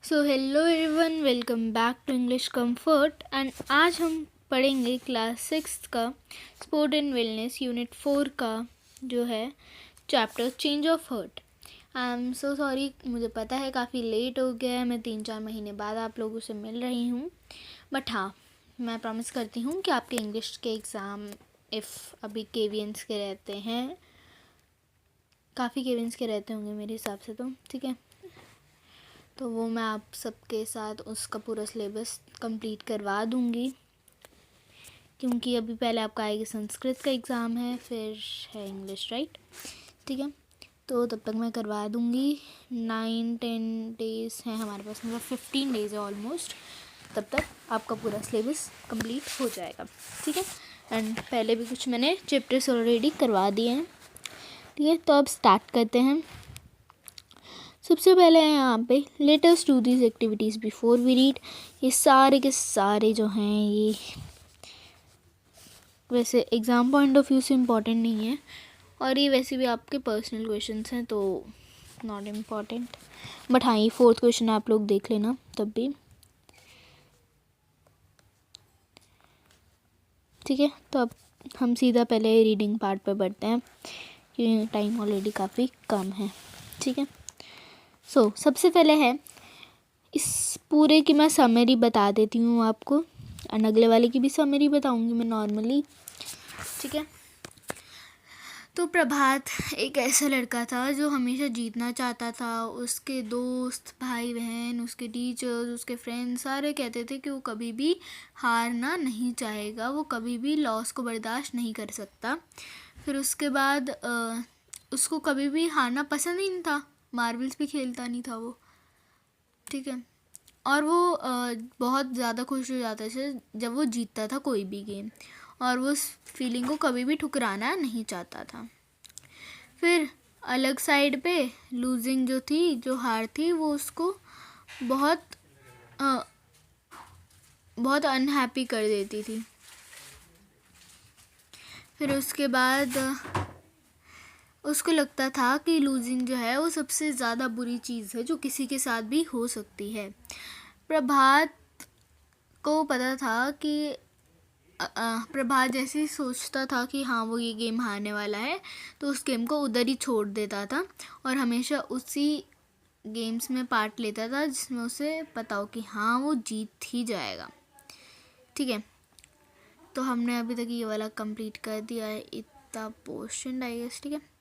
So hello everyone, welcome back to English comfort. And आज हम पढ़ेंगे क्लास 6 का स्पोर्ट एंड वेलनेस यूनिट 4 का जो है chapter change of heart. I am so sorry, मुझे पता है काफ़ी लेट हो गया है। मैं 3-4 महीने बाद आप लोगों से मिल रही हूँ, बट हाँ, मैं प्रॉमिस करती हूँ कि आपके इंग्लिश के एग्ज़ाम अभी केवीएंस के रहते हैं, काफ़ी केवीएंस के रहते होंगे मेरे हिसाब से, तो ठीक है। तो वो मैं आप सबके साथ उसका पूरा सिलेबस कंप्लीट करवा दूँगी, क्योंकि अभी पहले आपका आएगा संस्कृत का एग्ज़ाम है, फिर है इंग्लिश, राइट? ठीक है, तो तब तक मैं करवा दूँगी। 9-10 डेज़ हैं हमारे पास, मतलब 15 डेज़ है ऑलमोस्ट। तब तक आपका पूरा सिलेबस कंप्लीट हो जाएगा, ठीक है। एंड पहले भी कुछ मैंने चैप्टर्स ऑलरेडी करवा दिए हैं, ठीक है। तो अब स्टार्ट करते हैं। सबसे पहले है यहाँ पे let us do this activities before we read. ये सारे के सारे जो हैं ये वैसे एग्ज़ाम पॉइंट ऑफ व्यू से इम्पॉर्टेंट नहीं है, और ये वैसे भी आपके पर्सनल क्वेश्चंस हैं, तो नॉट इम्पॉर्टेंट। बट हाँ, ये 4th क्वेश्चन आप लोग देख लेना तब भी, ठीक है। तो अब हम सीधा पहले रीडिंग पार्ट पे बढ़ते हैं, क्योंकि टाइम ऑलरेडी काफ़ी कम है, ठीक है। सो सबसे पहले है, इस पूरे की मैं समरी बता देती हूँ आपको, और अगले वाले की भी समरी बताऊँगी मैं नॉर्मली, ठीक है। तो प्रभात एक ऐसा लड़का था जो हमेशा जीतना चाहता था। उसके दोस्त, भाई बहन, उसके टीचर्स, उसके फ्रेंड्स सारे कहते थे कि वो कभी भी हारना नहीं चाहेगा, वो कभी भी लॉस को बर्दाश्त नहीं कर सकता। फिर उसके बाद उसको कभी भी हारना पसंद ही नहीं था, मार्बल्स भी खेलता नहीं था वो, ठीक है। और वो बहुत ज़्यादा खुश हो जाता था जब वो जीतता था कोई भी गेम, और वो उस फीलिंग को कभी भी ठुकराना नहीं चाहता था। फिर अलग साइड पे लूजिंग जो थी, जो हार थी, वो उसको बहुत बहुत अनहैप्पी कर देती थी। फिर उसके बाद उसको लगता था कि लूजिंग जो है वो सबसे ज़्यादा बुरी चीज़ है जो किसी के साथ भी हो सकती है। प्रभात को पता था कि प्रभात जैसे ही सोचता था कि हाँ वो ये गेम हारने वाला है, तो उस गेम को उधर ही छोड़ देता था और हमेशा उसी गेम्स में पार्ट लेता था जिसमें उसे पता हो कि हाँ वो जीत ही जाएगा, ठीक है। तो हमने अभी तक ये वाला कंप्लीट कर दिया है, इतना पोर्शन आई गेस, ठीक है।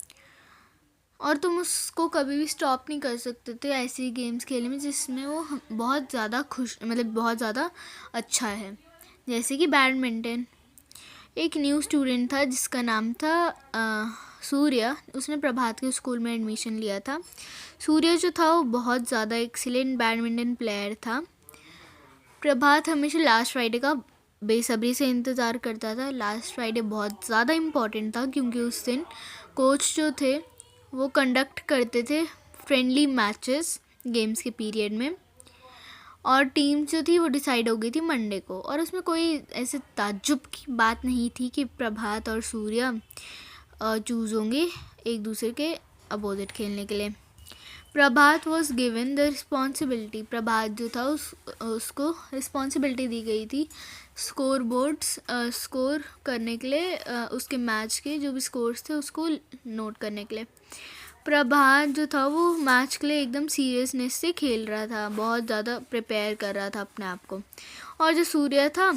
और तुम उसको कभी भी स्टॉप नहीं कर सकते थे ऐसी गेम्स खेलने में जिसमें वो बहुत ज़्यादा खुश, मतलब बहुत ज़्यादा अच्छा है, जैसे कि बैडमिंटन। एक न्यू स्टूडेंट था जिसका नाम था सूर्य। उसने प्रभात के स्कूल में एडमिशन लिया था। सूर्य जो था वो बहुत ज़्यादा एक्सीलेंट बैडमिंटन प्लेयर था। प्रभात हमेशा लास्ट फ्राइडे का बेसब्री से इंतज़ार करता था। लास्ट फ्राइडे बहुत ज़्यादा इम्पॉर्टेंट था क्योंकि उस दिन कोच जो थे वो कंडक्ट करते थे फ्रेंडली मैचेस गेम्स के पीरियड में, और टीम जो थी वो डिसाइड हो गई थी मंडे को। और उसमें कोई ऐसे ताज्जुब की बात नहीं थी कि प्रभात और सूर्य चूज़ होंगे एक दूसरे के अपोजिट खेलने के लिए। प्रभात वॉज गिवन द रिस्पॉन्सिबिलिटी। प्रभात जो था उसको रिस्पॉन्सिबिलिटी दी गई थी स्कोर बोर्ड्स स्कोर करने के लिए, उसके मैच के जो भी स्कोर्स थे उसको नोट करने के लिए। प्रभात जो था वो मैच के लिए एकदम सीरियसनेस से खेल रहा था, बहुत ज़्यादा प्रिपेयर कर रहा था अपने आप को। और जो सूर्य था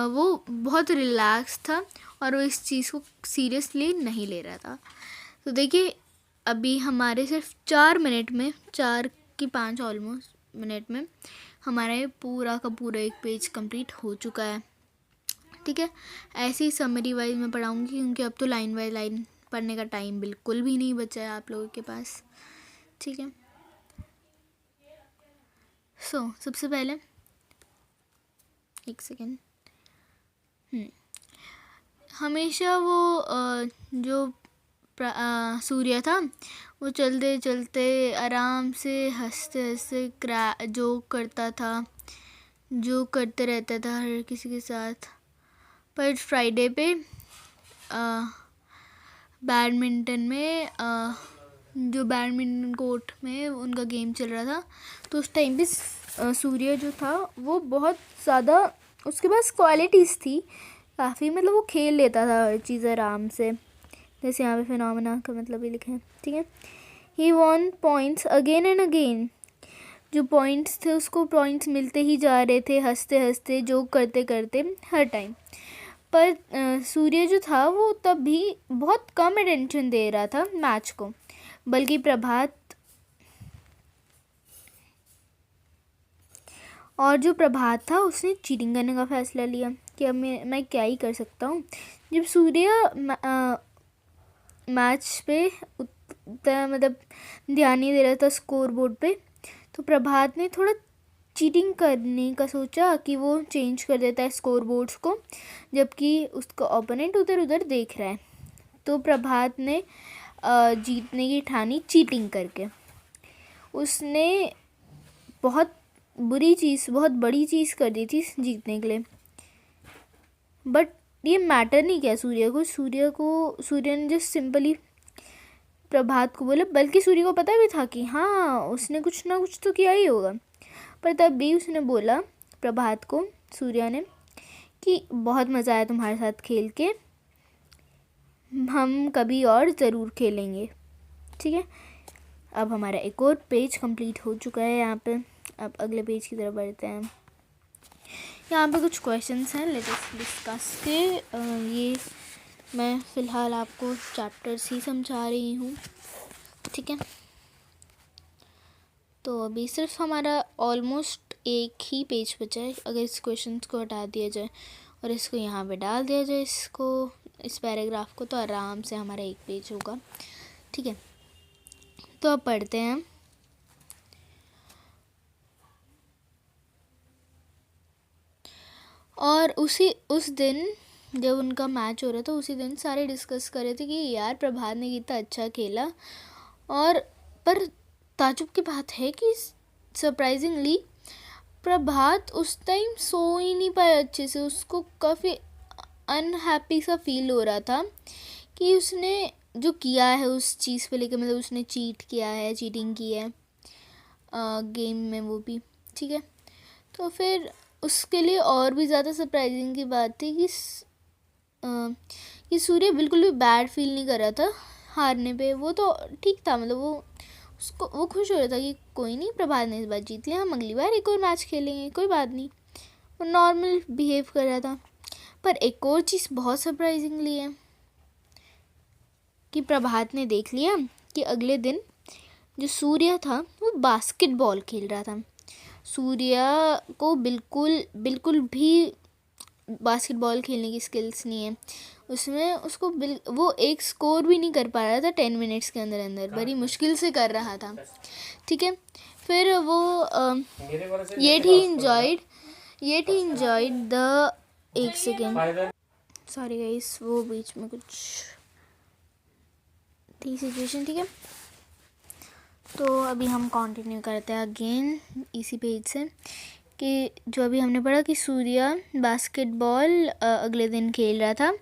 वो बहुत रिलैक्स था और वो इस चीज़ को सीरियसली नहीं ले रहा था। तो देखिए, अभी हमारे सिर्फ 4 मिनट में, 4 की 5 ऑलमोस्ट मिनट में हमारा ये पूरा का पूरा एक पेज कंप्लीट हो चुका है, ठीक है। ऐसे ही समरी वाइज मैं पढ़ाऊँगी क्योंकि अब तो लाइन बाय लाइन पढ़ने का टाइम बिल्कुल भी नहीं बचा है आप लोगों के पास, ठीक है। सबसे पहले एक सेकेंड, हमेशा वो जो सूर्य था वो चलते चलते आराम से हंसते हंसते जोक करता था, जोक करते रहता था हर किसी के साथ। पर फ्राइडे पे बैडमिंटन में जो बैडमिंटन कोर्ट में उनका गेम चल रहा था, तो उस टाइम पे सूर्य जो था वो बहुत ज़्यादा, उसके पास क्वालिटीज़ थी काफ़ी, मतलब वो खेल लेता था हर चीज़ आराम से, जैसे यहाँ पे फिनोमेना का मतलब ही लिखे हैं, ठीक है। ही वॉन पॉइंट्स अगेन एंड अगेन, जो पॉइंट्स थे उसको पॉइंट्स मिलते ही जा रहे थे, हंसते हंसते जोक करते करते हर टाइम। पर सूर्य जो था वो तब भी बहुत कम अटेंशन दे रहा था मैच को, बल्कि जो प्रभात था उसने चीटिंग करने का फैसला लिया कि अब मैं क्या ही कर सकता हूँ। जब सूर्य मैच पे मतलब ध्यान नहीं दे रहा था स्कोर बोर्ड पे, तो प्रभात ने थोड़ा चीटिंग करने का सोचा कि वो चेंज कर देता है स्कोर बोर्ड्स को, जबकि उसका ओपोनेंट उधर उधर देख रहा है। तो प्रभात ने जीतने की ठानी चीटिंग करके। उसने बहुत बहुत बड़ी चीज़ कर दी थी जीतने के लिए, बट ये मैटर नहीं किया सूर्य ने जस्ट सिंपली प्रभात को बोला, बल्कि सूर्य को पता भी था कि हाँ उसने कुछ ना कुछ तो किया ही होगा, पर तब भी उसने बोला प्रभात को, सूर्य ने, कि बहुत मज़ा आया तुम्हारे साथ खेल के, हम कभी और ज़रूर खेलेंगे, ठीक है। अब हमारा एक और पेज कंप्लीट हो चुका है यहाँ पे। अब अगले पेज की तरफ बढ़ते हैं। यहाँ पे कुछ क्वेश्चंस हैं, लेट अस डिस्कस के। ये मैं फ़िलहाल आपको चैप्टर्स ही समझा रही हूँ, ठीक है। तो अभी सिर्फ हमारा ऑलमोस्ट एक ही पेज बचा है। अगर इस क्वेश्चंस को हटा दिया जाए और इसको यहाँ पे डाल दिया जाए, इस पैराग्राफ को, तो आराम से हमारा एक पेज होगा, ठीक है। तो अब पढ़ते हैं। और उस दिन जब उनका मैच हो रहा था, उसी दिन सारे डिस्कस कर रहे थे कि यार प्रभात ने कितना अच्छा खेला, और पर ताजुब की बात है कि सरप्राइजिंगली प्रभात उस टाइम सो ही नहीं पाया अच्छे से। उसको काफ़ी अनहैप्पी सा फील हो रहा था कि उसने जो किया है उस चीज़ पे लेकर, मतलब उसने चीटिंग की है गेम में, वो भी, ठीक है। तो फिर उसके लिए और भी ज़्यादा सरप्राइजिंग की बात थी कि सूर्य बिल्कुल भी बैड फील नहीं कर रहा था हारने पे। वो तो ठीक था, मतलब वो खुश हो रहा था कि कोई नहीं, प्रभात ने इस बार जीत लिया, हम अगली बार एक और मैच खेलेंगे, कोई बात नहीं। वो नॉर्मल बिहेव कर रहा था। पर एक और चीज़ बहुत सरप्राइजिंगली है कि प्रभात ने देख लिया कि अगले दिन जो सूर्य था वो बास्केटबॉल खेल रहा था। सूर्य को बिल्कुल भी बास्केटबॉल खेलने की स्किल्स नहीं है उसमें। वो एक स्कोर भी नहीं कर पा रहा था 10 मिनट्स के अंदर, बड़ी मुश्किल से कर रहा था, ठीक है। फिर वो येट ही इंजॉयड द, एक सेकेंड, सॉरी गाइस, वो बीच में कुछ थी सिचुएशन, ठीक है। तो अभी हम कंटिन्यू करते हैं अगेन इसी पेज से, कि जो अभी हमने पढ़ा कि सूर्य बास्केटबॉल अगले दिन खेल रहा था।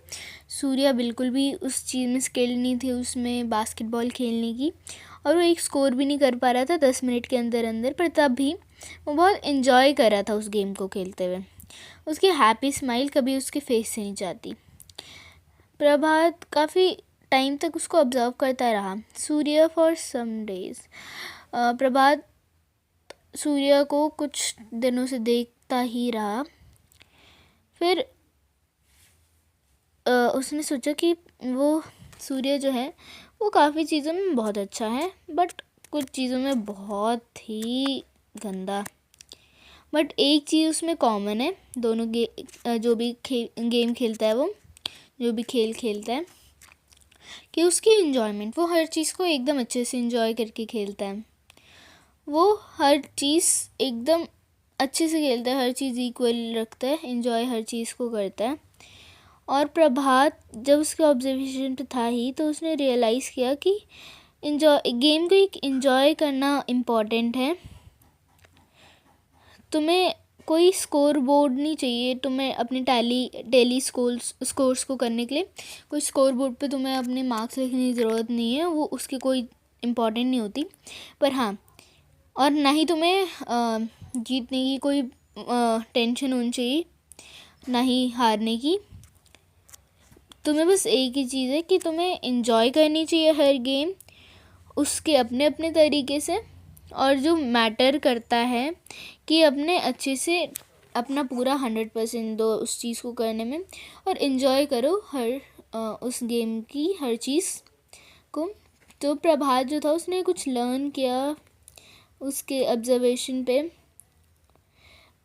सूर्य बिल्कुल भी उस चीज़ में स्किल्ड नहीं थी, उसमें बास्केटबॉल खेलने की, और वो एक स्कोर भी नहीं कर पा रहा था 10 मिनट के अंदर, पर तब भी वो बहुत इन्जॉय कर रहा था उस गेम को खेलते हुए। उसकी हैप्पी स्माइल कभी उसके फेस से नहीं जाती। प्रभात काफ़ी टाइम तक उसको ऑब्जर्व करता रहा। सूर्य फॉर सम डेज, प्रभात सूर्य को कुछ दिनों से देखता ही रहा। फिर उसने सोचा कि वो सूर्य जो है वो काफ़ी चीज़ों में बहुत अच्छा है, बट कुछ चीज़ों में बहुत ही गंदा। बट एक चीज़ उसमें कॉमन है, दोनों जो भी गेम खेलता है, वो जो भी खेल खेलता है, कि उसकी इन्जॉयमेंट, वो हर चीज़ को एकदम अच्छे से इन्जॉय करके खेलता है। वो हर चीज़ एकदम अच्छे से खेलता है, हर चीज़ इक्वल रखता है, इन्जॉय हर चीज़ को करता है। और प्रभात जब उसके ऑब्जर्वेशन पे था ही, तो उसने रियलाइज़ किया कि गेम को एक इन्जॉय करना इम्पॉर्टेंट है। तुम्हें कोई स्कोर बोर्ड नहीं चाहिए, तुम्हें अपने डेली स्कोर्स को करने के लिए कोई स्कोर बोर्ड पे तुम्हें अपने मार्क्स लिखने की ज़रूरत नहीं है। वो उसकी कोई इम्पोर्टेंट नहीं होती, पर हाँ, और ना ही तुम्हें जीतने की कोई टेंशन होनी चाहिए, ना ही हारने की। तुम्हें बस एक ही चीज़ है कि तुम्हें एंजॉय करनी चाहिए हर गेम उसके अपने अपने तरीके से, और जो मैटर करता है कि अपने अच्छे से अपना पूरा 100% दो उस चीज़ को करने में, और इन्जॉय करो हर उस गेम की हर चीज़ को। तो प्रभात जो था उसने कुछ लर्न किया उसके ऑब्जर्वेशन पे।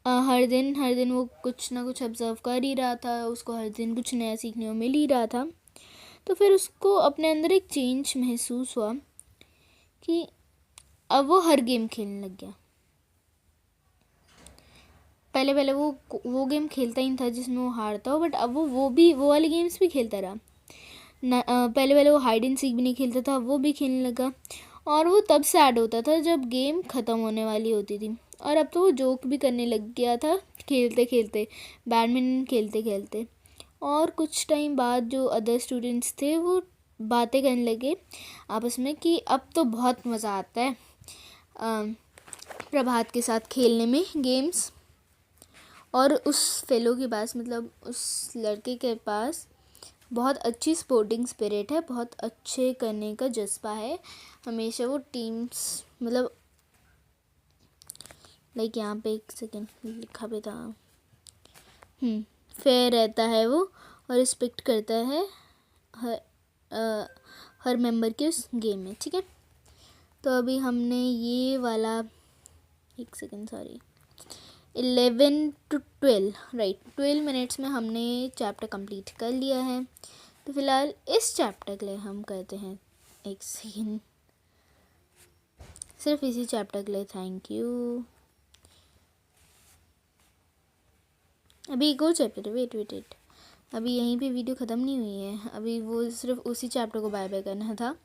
हर दिन वो कुछ ना कुछ ऑब्जर्व कर ही रहा था, उसको हर दिन कुछ नया सीखने को मिल ही रहा था। तो फिर उसको अपने अंदर एक चेंज महसूस हुआ कि अब वो हर गेम खेलने लग गया। पहले वो गेम खेलता ही नहीं था जिसमें वो हारता हो, बट अब वो वाले गेम्स भी खेलता रहा। पहले वो हाइड एंड सीक भी नहीं खेलता था, वो भी खेलने लगा। और वो तब सैड होता था जब गेम ख़त्म होने वाली होती थी, और अब तो वो जोक भी करने लग गया था खेलते खेलते, बैडमिंटन खेलते खेलते। और कुछ टाइम बाद जो अदर स्टूडेंट्स थे वो बातें करने लगे आपस में कि अब तो बहुत मज़ा आता है प्रभात के साथ खेलने में गेम्स। और उस फेलो के पास, मतलब उस लड़के के पास बहुत अच्छी स्पोर्टिंग स्पिरिट है, बहुत अच्छे करने का जज्बा है। हमेशा वो टीम्स, मतलब लाइक यहाँ पे एक सेकेंड लिखा भी था, फेयर रहता है वो, और रिस्पेक्ट करता है हर मेंबर के उस गेम में। ठीक है, तो अभी हमने ये वाला 11 to 12 राइट 12 मिनट्स में हमने चैप्टर कंप्लीट कर लिया है। तो फिलहाल इस चैप्टर के लिए हम करते हैं एक सेकेंड, सिर्फ इसी चैप्टर के लिए थैंक यू। अभी एक और चैप्टर है, वेट, अभी यहीं पे वीडियो ख़त्म नहीं हुई है, अभी वो सिर्फ उसी चैप्टर को बाय बाय करना था।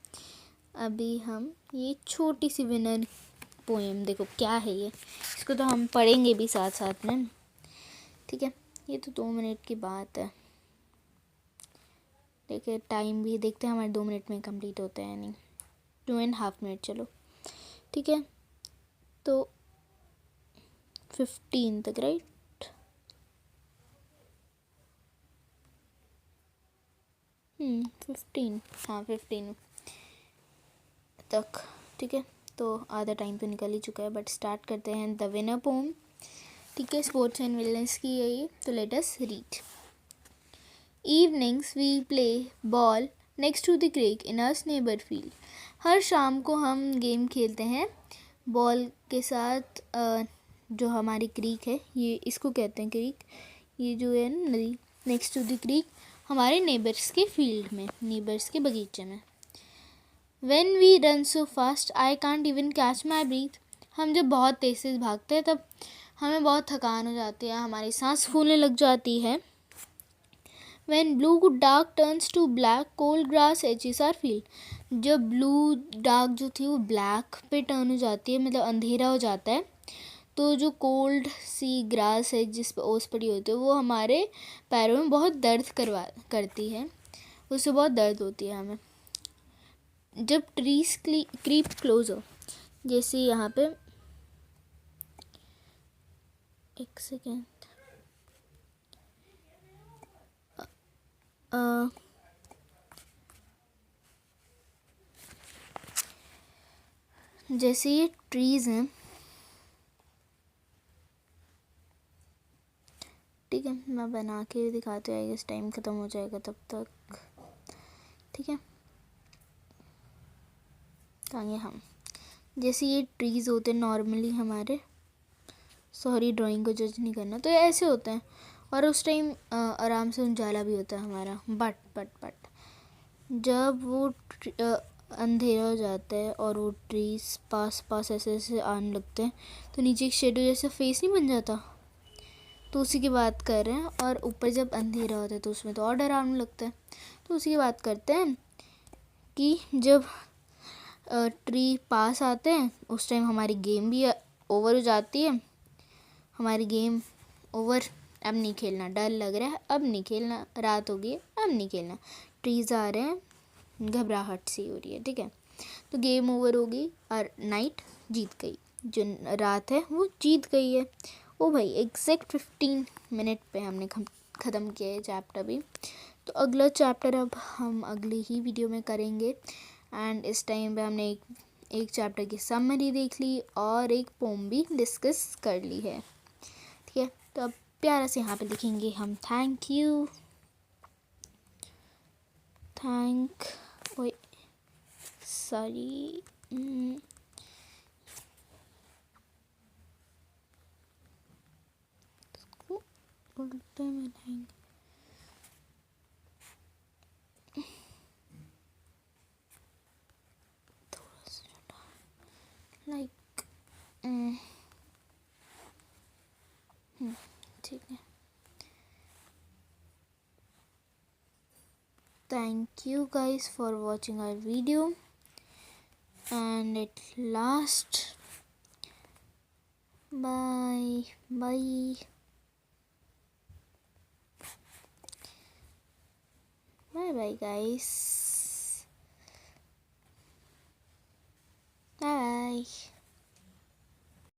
अभी हम ये छोटी सी विनर पोएम, देखो क्या है ये, इसको तो हम पढ़ेंगे भी साथ साथ में। ठीक है, ये तो 2 मिनट की बात है, देखिए टाइम भी देखते हैं हमारे 2 मिनट में कंप्लीट होता है नहीं, 2.5 मिनट, चलो ठीक है। तो 15 तक, राइट, हाँ 15 तक, ठीक है। तो आधा टाइम तो निकल ही चुका है, बट स्टार्ट करते हैं द विनर पोम। ठीक है, स्पोर्ट्स एंड वेलनेस की है ये, तो let us read. Evenings we play ball next to the creek in us neighbour field. हर शाम को हम गेम खेलते हैं बॉल के साथ, जो हमारी क्रीक है, ये इसको कहते हैं क्रीक, ये जो है नदी, नेक्स्ट टू द क्रीक, हमारे नेबर्स के फील्ड में, नेबर्स के बगीचे में। When we run so fast, I can't even catch my breath. हम जब बहुत तेज़ तेज़ भागते हैं तब हमें बहुत थकान हो जाती है, हमारी सांस फूलने लग जाती है। When blue dark turns to black, cold grass edges our field. जब ब्लू डार्क जो थी वो ब्लैक पे टर्न हो जाती है, मतलब अंधेरा हो जाता है, तो जो कोल्ड सी ग्रास है जिस पर ओस पड़ी होती है वो हमारे पैरों में बहुत दर्द करती है, उससे बहुत दर्द होती है हमें। जब ट्रीज क्रीप क्लोजर, जैसे यहाँ पे एक सेकेंड, जैसे ये ट्रीज हैं, ठीक है, मैं बना के दिखाते हैं, इस टाइम ख़त्म हो जाएगा तब तक। ठीक है, कहेंगे हम, जैसे ये ट्रीज़ होते हैं नॉर्मली हमारे, सॉरी ड्राइंग को जज नहीं करना, तो ऐसे होते हैं, और उस टाइम आराम से उजाला भी होता है हमारा। बट जब वो अंधेरा हो जाता है और वो ट्रीज पास ऐसे ऐसे आने लगते हैं, तो नीचे एक शेडो जैसा फेस नहीं बन जाता, तो उसी की बात कर रहे हैं। और ऊपर जब अंधेरा होता है तो उसमें तो और डरावने लगता है, तो उसी की बात करते हैं कि जब ट्री पास आते हैं उस टाइम हमारी गेम भी ओवर हो जाती है, हमारी गेम ओवर, अब नहीं खेलना, डर लग रहा है अब नहीं खेलना, रात हो गई अब नहीं खेलना, ट्रीज़ आ रहे हैं, घबराहट सी हो रही है। ठीक है, तो गेम ओवर होगी और नाइट जीत गई, जो रात है वो जीत गई है। ओ भाई एग्जैक्ट 15 मिनट पे हमने ख़त्म किया है चैप्टर भी। तो अगला चैप्टर अब हम अगली ही वीडियो में करेंगे। एंड इस टाइम पे हमने एक चैप्टर की समरी देख ली और एक पोम भी डिस्कस कर ली है। ठीक है, तो अब प्यारा से यहाँ पे लिखेंगे हम थैंक यू, सॉरी उल्टे में लाएंगे, थोड़ा सा लाइक ठीक है। Thank you guys for watching our video, and at last bye bye bye bye guys, bye.